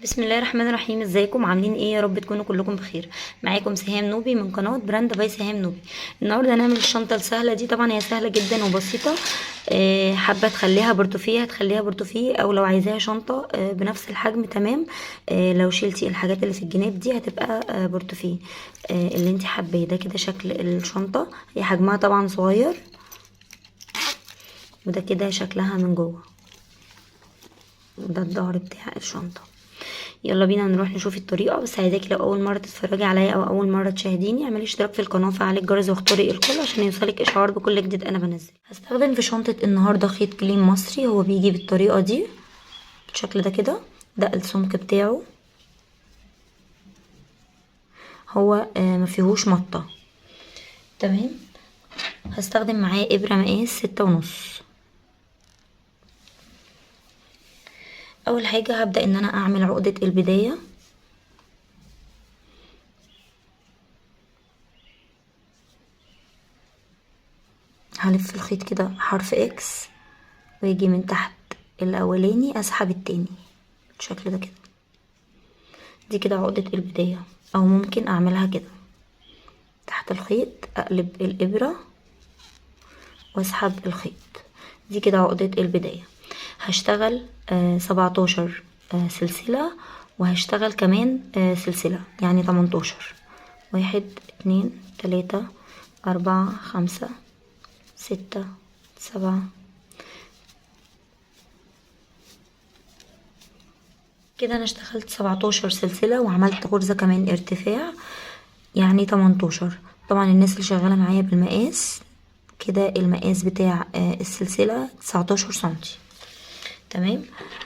بسم الله الرحمن الرحيم. ازيكم عاملين ايه؟ يا رب تكونوا كلكم بخير. معاكم سهام نوبي من قناه براند باي سهام نوبي. النهارده هنعمل الشنطه السهله دي. طبعا هي سهله جدا وبسيطه. حابه تخليها برتوفيه هتخليها برتوفيه، او لو عايزاها شنطه بنفس الحجم تمام. لو شيلتي الحاجات اللي في الجناب دي هتبقى برتوفيه. اللي انت حباه ده كده شكل الشنطه. هي حجمها طبعا صغير، وده كده شكلها من جوه، وده الظهر بتاع الشنطه. يلا بينا نروح نشوف الطريقة. بس عايزاكي لو اول مرة تتفرجي عليا او اول مرة تشاهديني اعملي اشتراك في القناة وفعلي الجرس واختاري الكل عشان يوصلك اشعار بكل جديد انا بنزل. هستخدم في شنطة النهاردة خيط كليم مصري. هو بيجي بالطريقة دي بالشكل ده كده. ده السمك بتاعه، هو مفيهوش مطة. تمام. هستخدم معاه ابرة مقاس 6.5. اول حاجة هبدأ ان انا اعمل عقدة البداية. هلف الخيط كده حرف اكس، ويجي من تحت الاولاني اسحب التاني بالشكل ده كده. دي كده عقدة البداية، او ممكن اعملها كده تحت الخيط، اقلب الابرة واسحب الخيط. دي كده عقدة البداية. هشتغل 17 سلسلة، وهشتغل كمان سلسلة، يعني 18. 1 2 3 4 5 6 7. كده انا اشتغلت 17 سلسلة وعملت غرزة كمان ارتفاع، يعني 18. طبعا الناس اللي شغالة معايا بالمقاس كده، المقاس بتاع السلسلة 19 سنتي. تمام.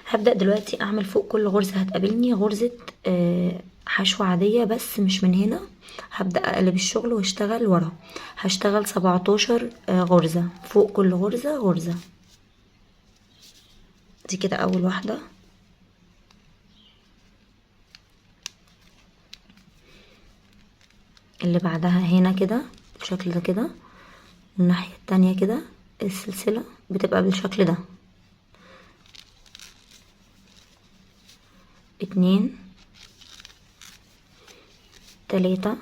هبدأ دلوقتي اعمل فوق كل غرزة هتقابلني غرزة حشو عادية، بس مش من هنا. هبدأ اقلب الشغل واشتغل ورا. هشتغل 17 غرزة، فوق كل غرزة غرزة. دي كده اول واحدة. اللي بعدها هنا كده بالشكل ده كده، والناحية التانية كده السلسلة بتبقى بالشكل ده. 2 3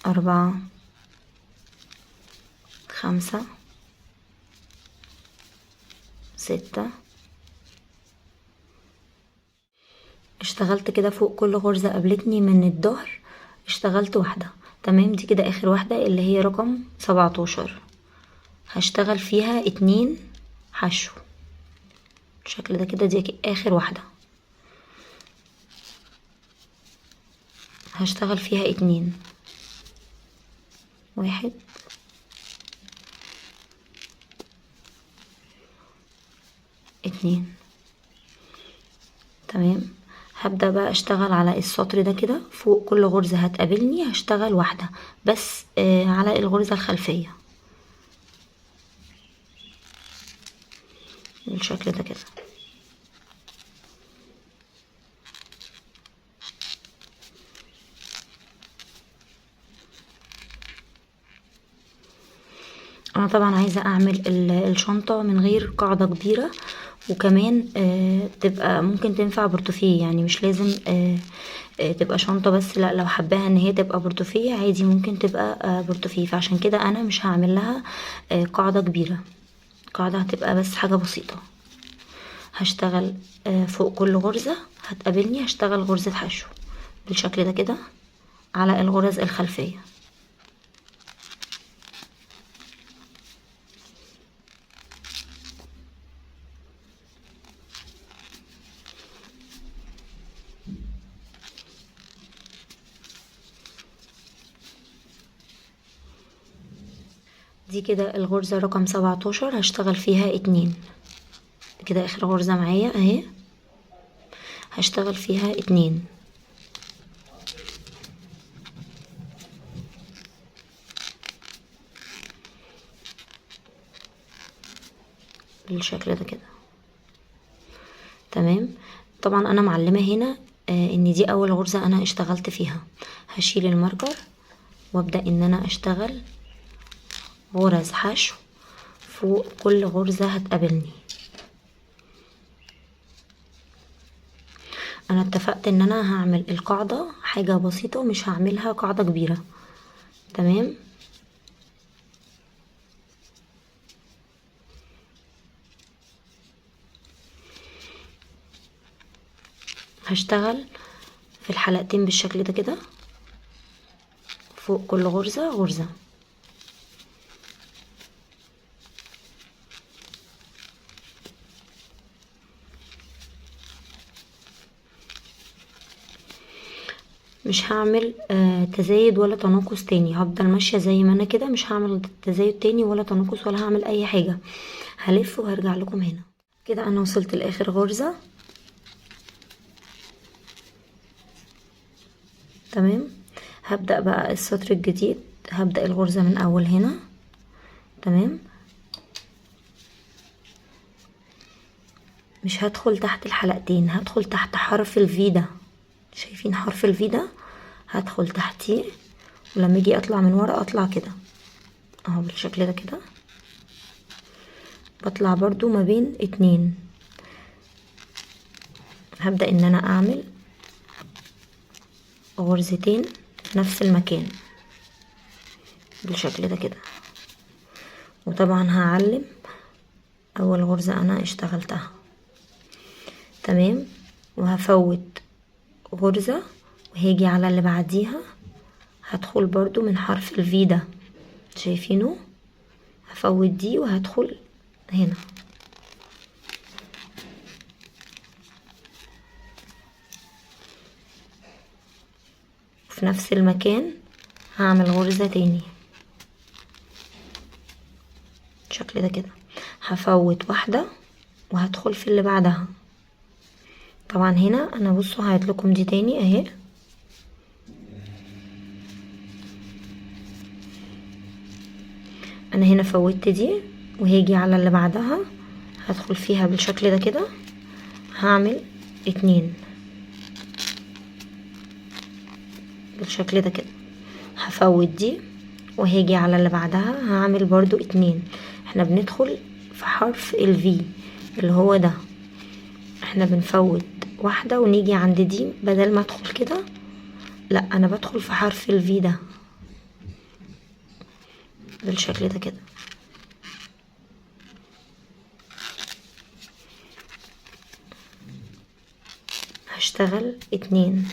4 5 6. اشتغلت كده فوق كل غرزة قابلتني من الظهر، اشتغلت واحدة. تمام. دي كده اخر واحدة اللي هي رقم 17. هشتغل فيها 2 حشو بالشكل ده كده. دي اخر واحدة هشتغل فيها 2. 1 2. تمام. هبدأ بقى اشتغل على السطر ده كده. فوق كل غرزة هتقابلني هشتغل واحدة بس على الغرزة الخلفية بالشكل ده كده. انا طبعا عايزة اعمل الشنطة من غير قاعدة كبيرة، وكمان تبقى ممكن تنفع برتوفيه، يعني مش لازم تبقى شنطة بس. لا، لو حباها ان هي تبقى برتوفيه عادي ممكن تبقى برتوفيه. فعشان كده انا مش هعمل لها قاعدة كبيرة. قاعدة هتبقى بس حاجة بسيطة. هشتغل فوق كل غرزة هتقابلني هشتغل غرزة حشو بالشكل ده كده على الغرز الخلفية. دي كده الغرزة رقم 17 هشتغل فيها 2. كده اخر غرزة معايا اهي، هشتغل فيها 2. بالشكل ده كده. تمام. طبعا انا معلمة هنا ان دي اول غرزة انا اشتغلت فيها. هشيل الماركر وابدأ ان انا اشتغل غرز حشو فوق كل غرزة هتقابلني. انا اتفقت ان انا هعمل القاعدة حاجة بسيطة، مش هعملها قاعدة كبيرة. تمام. هشتغل في الحلقتين بالشكل ده كده، فوق كل غرزة غرزة. مش هعمل تزايد ولا تناقص تاني، هفضل ماشية زي ما انا كده، مش هعمل تزايد تاني ولا تناقص ولا هعمل اي حاجة. هلف وهرجع لكم هنا. كده انا وصلت لاخر غرزة. تمام. هبدأ بقى السطر الجديد، هبدأ الغرزة من اول هنا. تمام. مش هدخل تحت الحلقتين، هدخل تحت حرف الفي ده. شايفين حرف الفي ده؟ هدخل تحتيه، ولما اجي اطلع من ورا اطلع كده اهو بالشكل ده كده. بطلع برضو ما بين اتنين. هبدأ ان انا اعمل غرزتين في نفس المكان بالشكل ده كده. وطبعا هعلم اول غرزة انا اشتغلتها. تمام. وهفوت غرزة وهاجي على اللي بعديها، هدخل برضو من حرف الفي ده. شايفينه؟ هفوت دي وهدخل هنا في نفس المكان. هعمل غرزة تاني بالشكل ده كده. هفوت واحدة وهدخل في اللي بعدها. طبعا هنا انا بصوا هعيد لكم دي تاني اهي. انا هنا فوتت دي وهاجي على اللي بعدها، هدخل فيها بالشكل ده كده. هعمل اتنين بالشكل ده كده. هفوت دي وهاجي على اللي بعدها، هعمل برضو اتنين. احنا بندخل في حرف الفي اللي هو ده. احنا بنفوت واحدة ونيجي عند دي، بدل ما ادخل كده لا انا بدخل في حرف الفي ده بالشكل ده كده. هشتغل اتنين،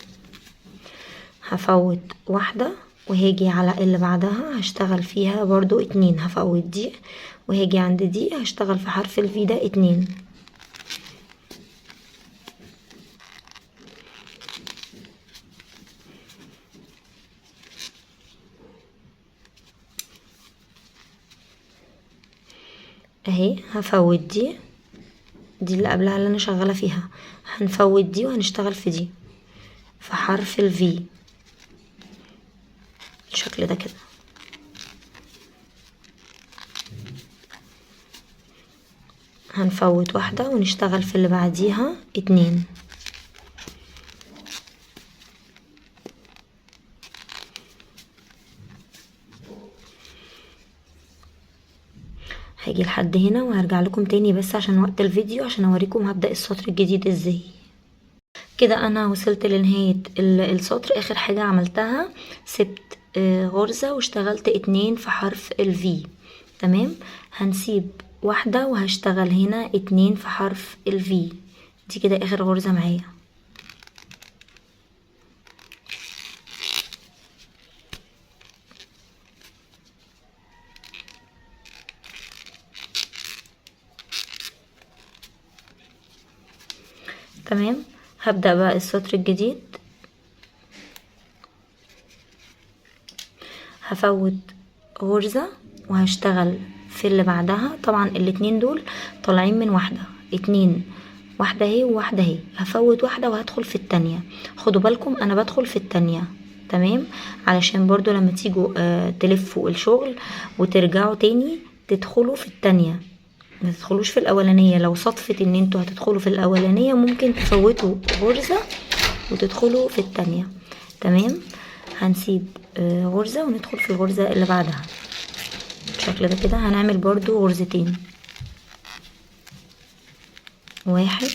هفوت واحدة وهاجي على اللي بعدها هشتغل فيها برضو اتنين. هفوت دي وهاجي عند دي هشتغل في حرف الفي ده اتنين. اهي هفوت دي اللي قبلها اللي انا شغالة فيها، هنفوت دي وهنشتغل في دي في حرف الفي بالشكل ده كده. هنفوت واحدة ونشتغل في اللي بعديها اتنين. هاجي لحد هنا وهرجع لكم تاني بس عشان وقت الفيديو، عشان اوريكم هبدأ السطر الجديد ازاي. كده انا وصلت لنهاية السطر. اخر حاجة عملتها سبت غرزة واشتغلت اتنين في حرف الفي. تمام. هنسيب واحدة وهشتغل هنا اتنين في حرف الفي. دي كده اخر غرزة معايا. تمام. هبدأ بقى السطر الجديد. هفوت غرزة وهشتغل في اللي بعدها. طبعا الاتنين دول طالعين من واحدة، اتنين، واحدة اهي وواحدة اهي. هفوت واحدة وهدخل في التانية. خدوا بالكم انا بدخل في التانية. تمام. علشان برضو لما تيجوا تلفوا الشغل وترجعوا تاني تدخلوا في التانية، ما تدخلوش في الاولانية. لو صدفت ان انتوا هتدخلوا في الاولانية ممكن تفوتوا غرزة وتدخلوا في التانية. تمام. هنسيب غرزة وندخل في الغرزة اللي بعدها بالشكل ده كده. هنعمل برضو غرزتين، واحد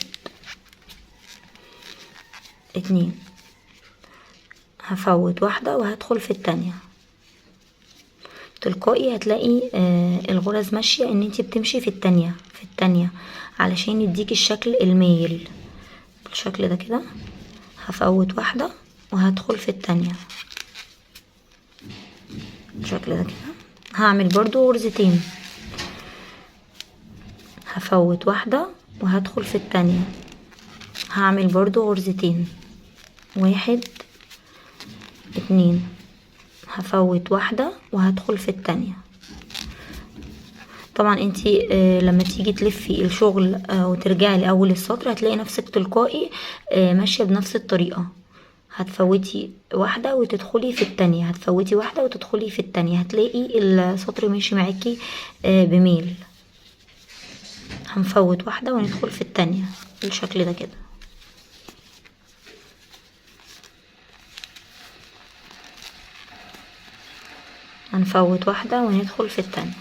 2 هفوت واحدة وهدخل في التانية. تلقائي هتلاقي الغرز ماشية ان انتي بتمشي في التانية علشان يديك الشكل المايل بالشكل ده كده. هفوت واحدة وهدخل في التانية بالشكل ده كده. هعمل برضو غرزتين، هفوت واحدة وهدخل في التانية، هعمل برضو غرزتين، 1 2 هفوت واحدة وهدخل في التانية. طبعا انتي لما تيجي تلفي الشغل وترجعي لاول السطر هتلاقي نفسك تلقائي ماشية بنفس الطريقة. هتفوتي واحدة وتدخلي في التانية، هتفوتي واحدة وتدخلي في التانية، هتلاقي السطر ماشي معاكي بميل. هنفوت واحدة وندخل في التانية بالشكل ده كده. هنفوت واحدة وندخل في التانية.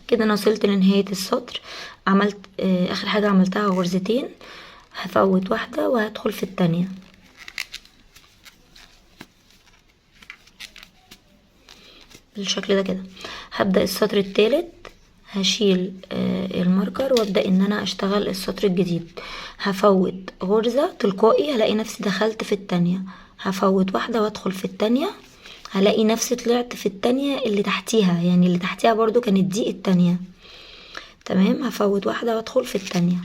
كده انا وصلت لنهاية السطر. عملت اخر حاجة عملتها غرزتين، هفوت واحدة وهدخل في التانية بالشكل ده كده. هبدأ السطر التالت، هشيل الماركر وابدأ ان انا اشتغل السطر الجديد. هفوت غرزة تلقائي هلاقي نفسي دخلت في التانية، هفوت واحدة وادخل في التانية، هلاقي نفسي طلعت في التانية اللي تحتيها، يعني اللي تحتيها برضو كانت دي التانية. تمام. هفوت واحدة وادخل في التانية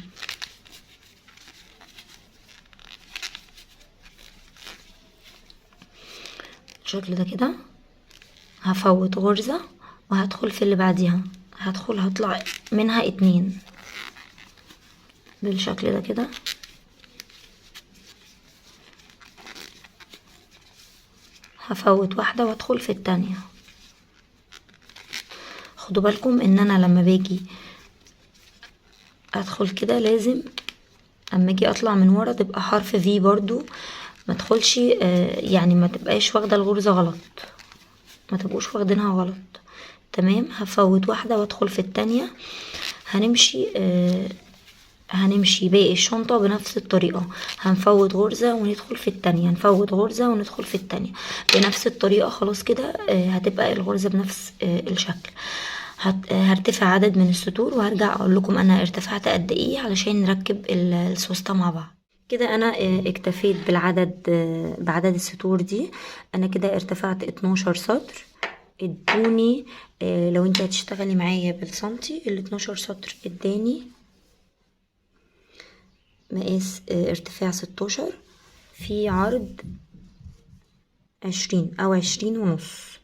بالشكل ده كده. هفوت غرزة وهدخل في اللي بعديها، هطلع منها 2 بالشكل ده كده. هفوت واحدة وادخل في التانية. خدوا بالكم ان انا لما باجي ادخل كده لازم اما اجي اطلع من ورا تبقى حرف في برضو، ما تدخلش يعني ما تبقاش واخده الغرزه غلط، ما تبقوش واخدينها غلط. تمام. هفوت واحده وادخل في التانية. هنمشي باقي الشنطة بنفس الطريقة، هنفوت غرزة وندخل في التانية، نفوت غرزة وندخل في التانية بنفس الطريقة. خلاص كده هتبقى الغرزة بنفس الشكل. هرتفع عدد من السطور وهرجع اقول لكم انا ارتفعت قد ايه علشان نركب السوستة مع بعض. كده انا اكتفيت بعدد السطور دي. انا كده ارتفعت 12 سطر. ادوني لو انت هتشتغلي معايا بالسنتي، ال 12 سطر اداني مقاس ارتفاع 16 في عرض 20 او 20.5.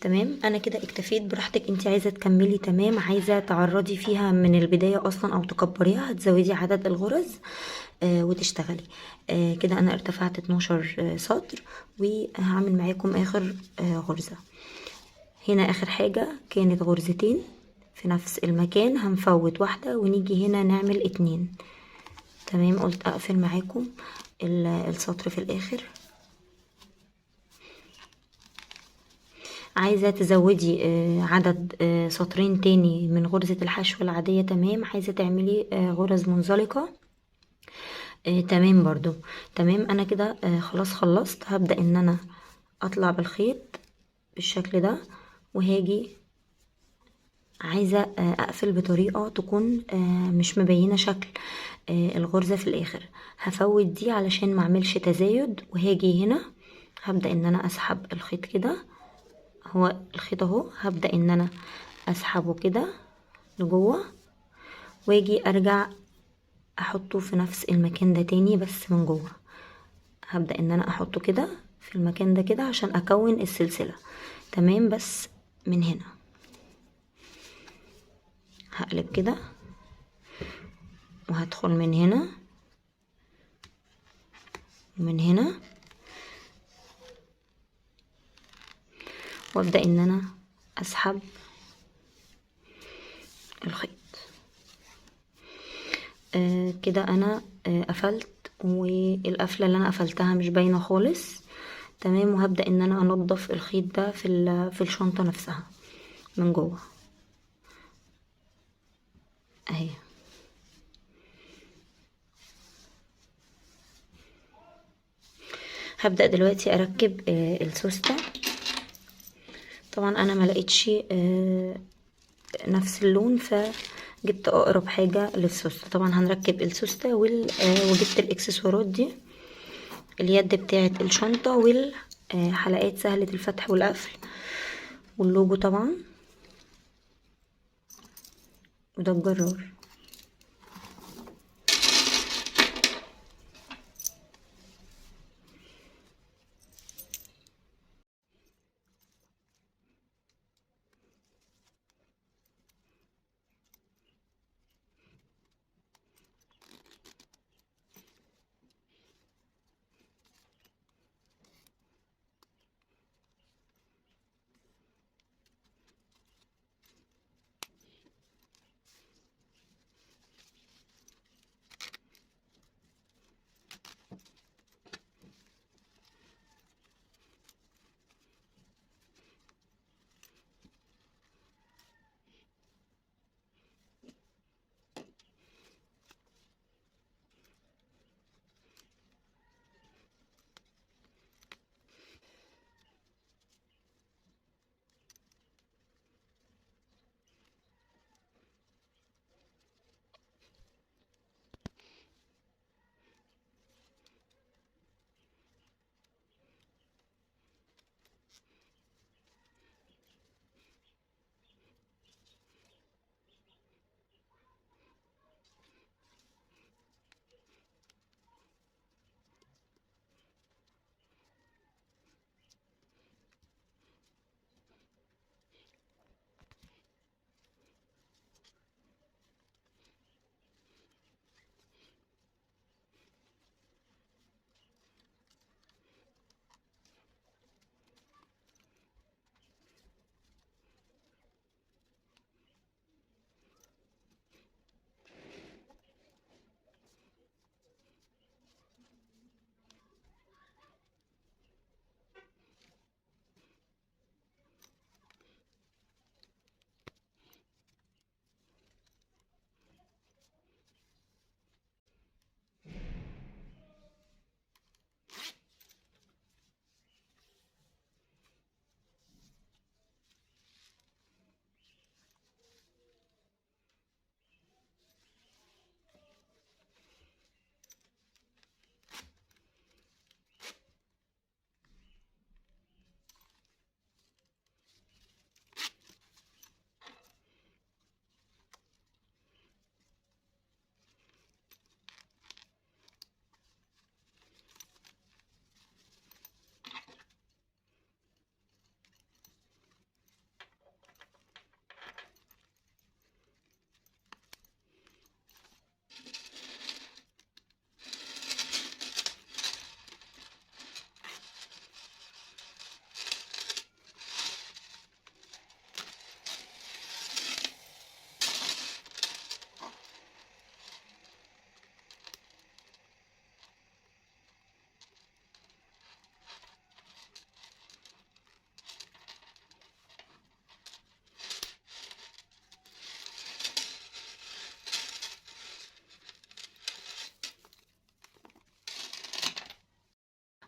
تمام. انا كده اكتفيت. براحتك انت عايزه تكملي تمام، عايزه تعرضي فيها من البدايه اصلا او تكبريها هتزودي عدد الغرز وتشتغلي. كده انا ارتفعت 12 سطر وهعمل معاكم اخر غرزه. هنا اخر حاجه كانت غرزتين في نفس المكان، هنفوت واحده ونيجي هنا نعمل 2. تمام. قلت اقفل معاكم السطر في الاخر. عايزة تزودي عدد سطرين تاني من غرزة الحشو العادية، تمام. عايزة تعملي غرز منزلقة، تمام برضو. تمام. انا كده خلاص خلصت. هبدأ ان انا اطلع بالخيط بالشكل ده، وهاجي عايزة اقفل بطريقة تكون مش مبينة شكل الغرزة في الاخر. هفوت دي علشان ما اعملش تزايد، وهاجي هنا هبدأ ان انا اسحب الخيط كده. هو الخيط اهو، هبدأ ان انا اسحبه كده لجوه، واجي ارجع احطه في نفس المكان ده تاني بس من جوه. هبدأ ان انا احطه كده في المكان ده كده عشان اكون السلسلة. تمام. بس من هنا هقلب كده وهدخل من هنا ومن هنا، وابدأ ان انا اسحب الخيط كده. انا قفلت، والقفلة اللي انا قفلتها مش باينة خالص. تمام. وهبدأ ان انا انضف الخيط ده في الشنطة نفسها من جوه. اهي. هبدأ دلوقتي اركب السوستة. طبعا انا ما لقيتش نفس اللون، فجبت اقرب حاجة للسوستة. طبعا هنركب السوستة وجبت الاكسسوارات دي، اليد بتاعة الشنطة والحلقات سهلة الفتح والقفل واللوجو طبعا، وده الجرار.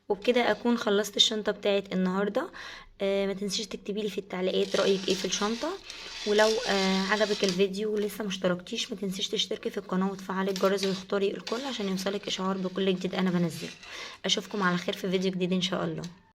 وبكده اكون خلصت الشنطة بتاعت النهاردة. ما تنسيش تكتبي لي في التعليقات رأيك ايه في الشنطة، ولو عجبك الفيديو ولسه مشتركتيش ما تنسيش تشتركي في القناة وتفعلي الجرس واختاري الكل عشان يوصلك اشعار بكل جديد انا بنزله. اشوفكم على خير في فيديو جديد ان شاء الله.